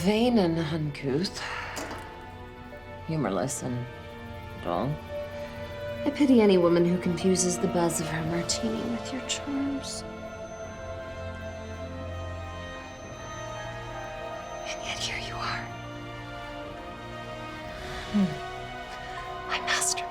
Vain and uncouth. Humorless and dull. I pity any woman who confuses the buzz of her martini with your charms. And yet here you are. My masterpiece.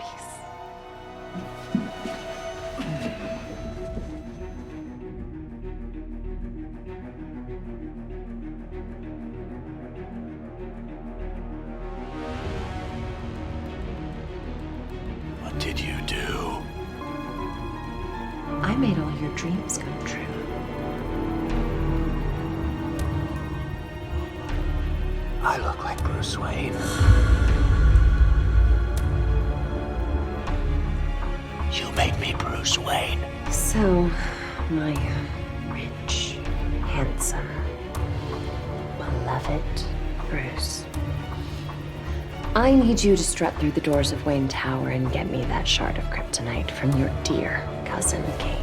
What did you do? I made all your dreams come true. I look like Bruce Wayne. You made me Bruce Wayne. So, my rich, handsome, beloved Bruce, I need you to strut through the doors of Wayne Tower and get me that shard of kryptonite from your dear cousin Kate.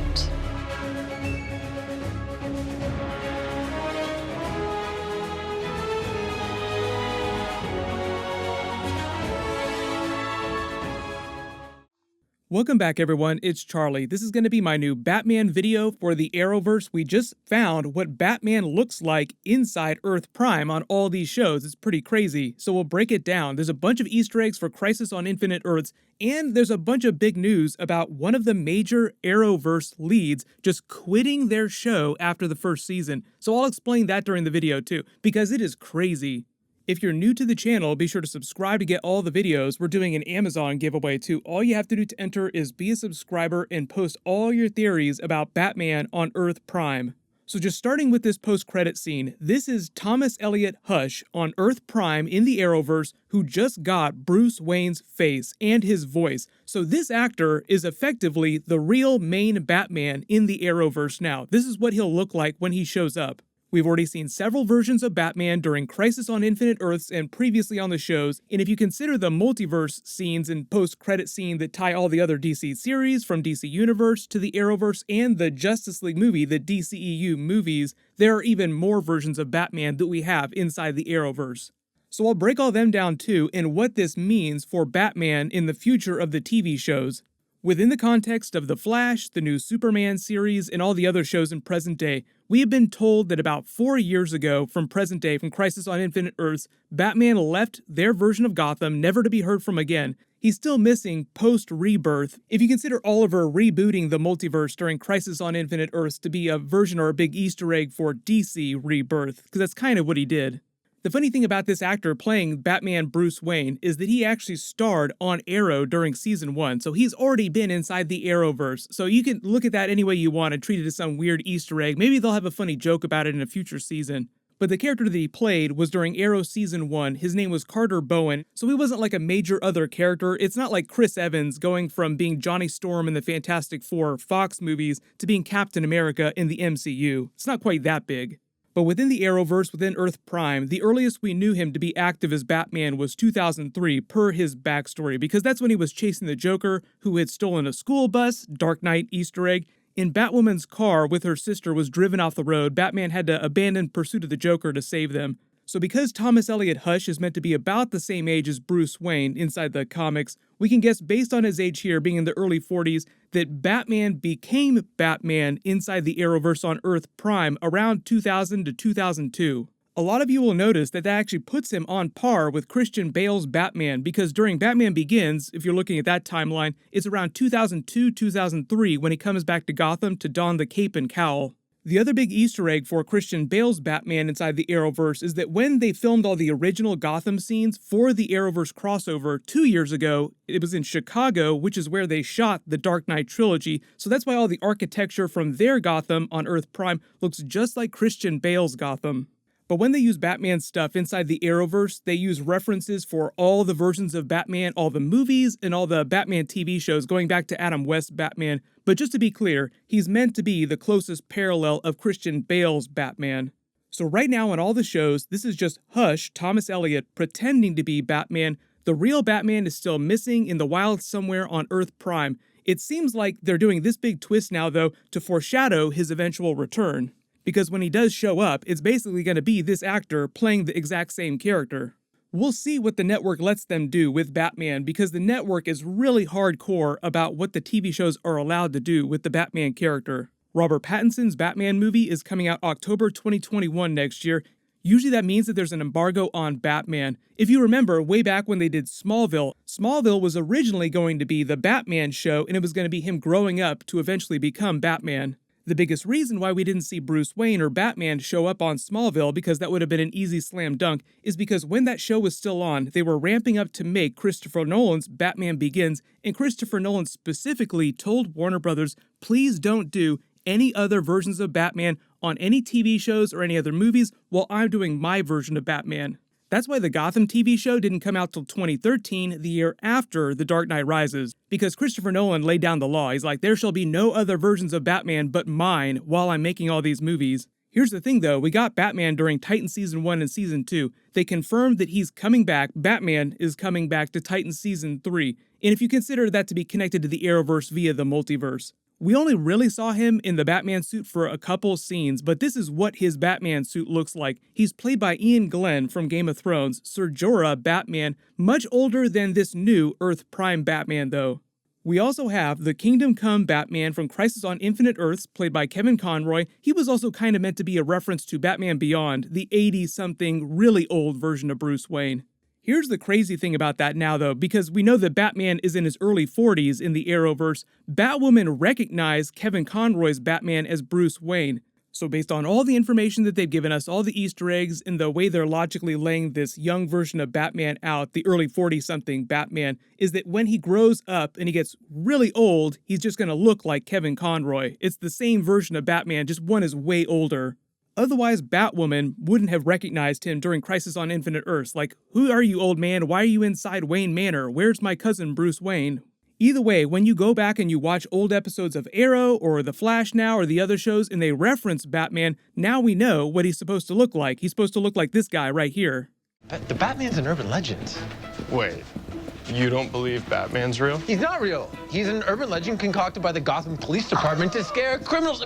Welcome back, everyone. It's Charlie. This is going to be my new Batman video for the Arrowverse. We just found what Batman looks like inside Earth Prime on all these shows. It's pretty crazy. So we'll break it down. There's a bunch of Easter eggs for Crisis on Infinite Earths, and there's a bunch of big news about one of the major Arrowverse leads just quitting their show after the first season. So I'll explain that during the video too, because it is crazy. If you're new to the channel, be sure to subscribe to get all the videos. We're doing an Amazon giveaway too. All you have to do to enter is be a subscriber and post all your theories about Batman on Earth Prime. So just starting with this post-credit scene, this is Thomas Elliot Hush on Earth Prime in the Arrowverse who just got Bruce Wayne's face and his voice. So this actor is effectively the real main Batman in the Arrowverse now. This is what he'll look like when he shows up. We've already seen several versions of Batman during Crisis on Infinite Earths and previously on the shows, and if you consider the multiverse scenes and post-credit scene that tie all the other DC series from DC Universe to the Arrowverse and the Justice League movie, the DCEU movies, there are even more versions of Batman that we have inside the Arrowverse. So I'll break all them down too and what this means for Batman in the future of the TV shows. Within the context of The Flash, the new Superman series, and all the other shows in present day, we have been told that about 4 years ago from present day, from Crisis on Infinite Earths, Batman left their version of Gotham, never to be heard from again. He's still missing post-Rebirth. If you consider Oliver rebooting the multiverse during Crisis on Infinite Earths to be a version or a big Easter egg for DC Rebirth, because that's kind of what he did. The funny thing about this actor playing Batman Bruce Wayne is that he actually starred on Arrow during season 1, so he's already been inside the Arrowverse. So you can look at that any way you want and treat it as some weird Easter egg. Maybe they'll have a funny joke about it in a future season. But the character that he played was during Arrow season 1. His name was Carter Bowen, so he wasn't like a major other character. It's not like Chris Evans going from being Johnny Storm in the Fantastic Four Fox movies to being Captain America in the MCU. It's not quite that big. But within the Arrowverse, within Earth Prime, the earliest we knew him to be active as Batman was 2003, per his backstory, because that's when he was chasing the Joker, who had stolen a school bus, Dark Knight Easter egg, and Batwoman's car with her sister was driven off the road. Batman had to abandon pursuit of the Joker to save them. So because Thomas Elliot Hush is meant to be about the same age as Bruce Wayne inside the comics, we can guess based on his age here being in the early 40s that Batman became Batman inside the Arrowverse on Earth Prime around 2000 to 2002. A lot of you will notice that actually puts him on par with Christian Bale's Batman, because during Batman Begins, if you're looking at that timeline, it's around 2002-2003 when he comes back to Gotham to don the cape and cowl. The other big Easter egg for Christian Bale's Batman inside the Arrowverse is that when they filmed all the original Gotham scenes for the Arrowverse crossover 2 years ago, it was in Chicago, which is where they shot the Dark Knight trilogy, so that's why all the architecture from their Gotham on Earth Prime looks just like Christian Bale's Gotham. But when they use Batman stuff inside the Arrowverse, they use references for all the versions of Batman, all the movies, and all the Batman TV shows going back to Adam West's Batman. But just to be clear, he's meant to be the closest parallel of Christian Bale's Batman. So right now on all the shows, this is just Hush, Thomas Elliot, pretending to be Batman. The real Batman is still missing in the wild somewhere on Earth Prime. It seems like they're doing this big twist now, though, to foreshadow his eventual return. because when he does show up, it's basically going to be this actor playing the exact same character. We'll see what the network lets them do with Batman, because the network is really hardcore about what the TV shows are allowed to do with the Batman character. Robert Pattinson's Batman movie is coming out October 2021 next year. Usually that means that there's an embargo on Batman. If you remember, way back when they did Smallville, Smallville was originally going to be the Batman show, and it was going to be him growing up to eventually become Batman. The biggest reason why we didn't see Bruce Wayne or Batman show up on Smallville, because that would have been an easy slam dunk, is because when that show was still on, they were ramping up to make Christopher Nolan's Batman Begins, and Christopher Nolan specifically told Warner Brothers, please don't do any other versions of Batman on any TV shows or any other movies while I'm doing my version of Batman. That's why the Gotham TV show didn't come out till 2013, the year after The Dark Knight Rises, because Christopher Nolan laid down the law. He's like, there shall be no other versions of Batman but mine while I'm making all these movies. Here's the thing though, we got Batman during Titans Season 1 and Season 2. They confirmed that he's coming back. Batman is coming back to Titans Season 3. And if you consider that to be connected to the Arrowverse via the multiverse. We only really saw him in the Batman suit for a couple scenes, but this is what his Batman suit looks like. He's played by Ian Glenn from Game of Thrones, Ser Jorah Batman, much older than this new Earth Prime Batman though. We also have the Kingdom Come Batman from Crisis on Infinite Earths, played by Kevin Conroy. He was also kind of meant to be a reference to Batman Beyond, the 80-something, really old version of Bruce Wayne. Here's the crazy thing about that now though, because we know that Batman is in his early 40s in the Arrowverse, Batwoman recognized Kevin Conroy's Batman as Bruce Wayne. So based on all the information that they've given us, all the Easter eggs, and the way they're logically laying this young version of Batman out, the early 40-something Batman, is that when he grows up and he gets really old, he's just going to look like Kevin Conroy. It's the same version of Batman, just one is way older. Otherwise, Batwoman wouldn't have recognized him during Crisis on Infinite Earths. Like, who are you, old man? Why are you inside Wayne Manor? Where's my cousin Bruce Wayne? Either way, when you go back and you watch old episodes of Arrow or The Flash now or the other shows and they reference Batman, now we know what he's supposed to look like. He's supposed to look like this guy right here. The Batman's an urban legend. Wait, you don't believe Batman's real? He's not real. He's an urban legend concocted by the Gotham Police Department to scare criminals.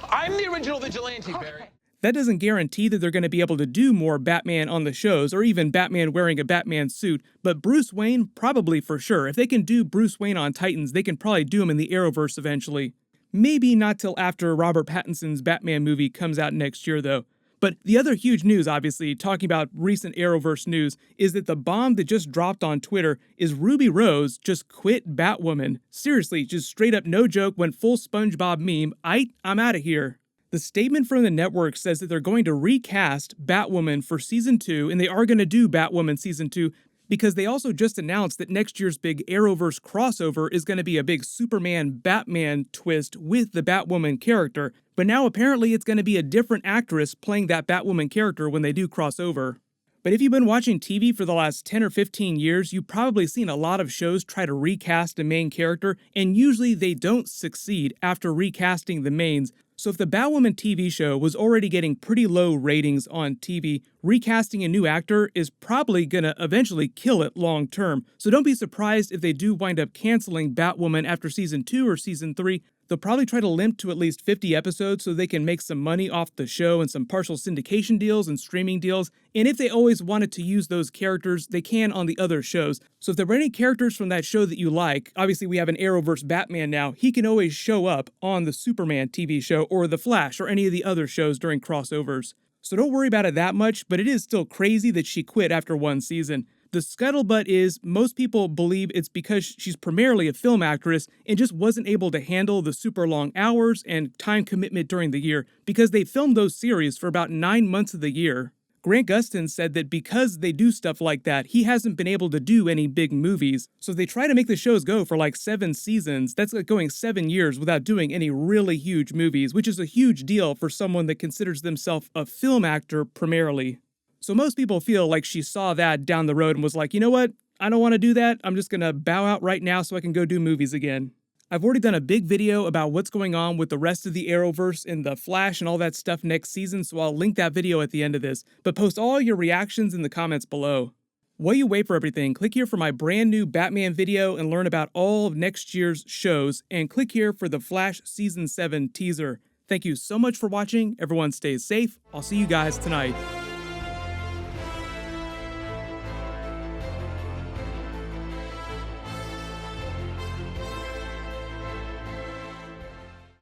I'm the original vigilante, Barry. That doesn't guarantee that they're going to be able to do more Batman on the shows, or even Batman wearing a Batman suit, but Bruce Wayne, probably for sure. If they can do Bruce Wayne on Titans, they can probably do him in the Arrowverse eventually. Maybe not till after Robert Pattinson's Batman movie comes out next year, though. But the other huge news, obviously, talking about recent Arrowverse news, is that the bomb that just dropped on Twitter is Ruby Rose just quit Batwoman. Seriously, just straight up no joke, went full SpongeBob meme. I'm out of here. The statement from the network says that they're going to recast Batwoman for Season 2, and they are going to do Batwoman Season 2 because they also just announced that next year's big Arrowverse crossover is going to be a big Superman-Batman twist with the Batwoman character. But now apparently it's going to be a different actress playing that Batwoman character when they do crossover. But if you've been watching TV for the last 10 or 15 years, you've probably seen a lot of shows try to recast a main character, and usually they don't succeed after recasting the mains. So if the Batwoman TV show was already getting pretty low ratings on TV, recasting a new actor is probably gonna eventually kill it long term. So don't be surprised if they do wind up canceling Batwoman after Season 2 or Season 3. They'll probably try to limit to at least 50 episodes so they can make some money off the show and some partial syndication deals and streaming deals. And if they always wanted to use those characters, they can on the other shows. So if there were any characters from that show that you like, obviously we have an Arrowverse Batman now, he can always show up on the Superman TV show or The Flash or any of the other shows during crossovers. So don't worry about it that much, but it is still crazy that she quit after one season. The scuttlebutt is most people believe it's because she's primarily a film actress and just wasn't able to handle the super long hours and time commitment during the year because they filmed those series for about 9 months of the year. Grant Gustin said that because they do stuff like that, he hasn't been able to do any big movies. So they try to make the shows go for like 7 seasons. That's like going 7 years without doing any really huge movies, which is a huge deal for someone that considers themselves a film actor primarily. So most people feel like she saw that down the road and was like, you know what? I don't want to do that. I'm just going to bow out right now so I can go do movies again. I've already done a big video about what's going on with the rest of the Arrowverse and the Flash and all that stuff next season, so I'll link that video at the end of this. But post all your reactions in the comments below. While you wait for everything, click here for my brand new Batman video and learn about all of next year's shows, and click here for the Flash Season 7 teaser. Thank you so much for watching. Everyone stay safe. I'll see you guys tonight.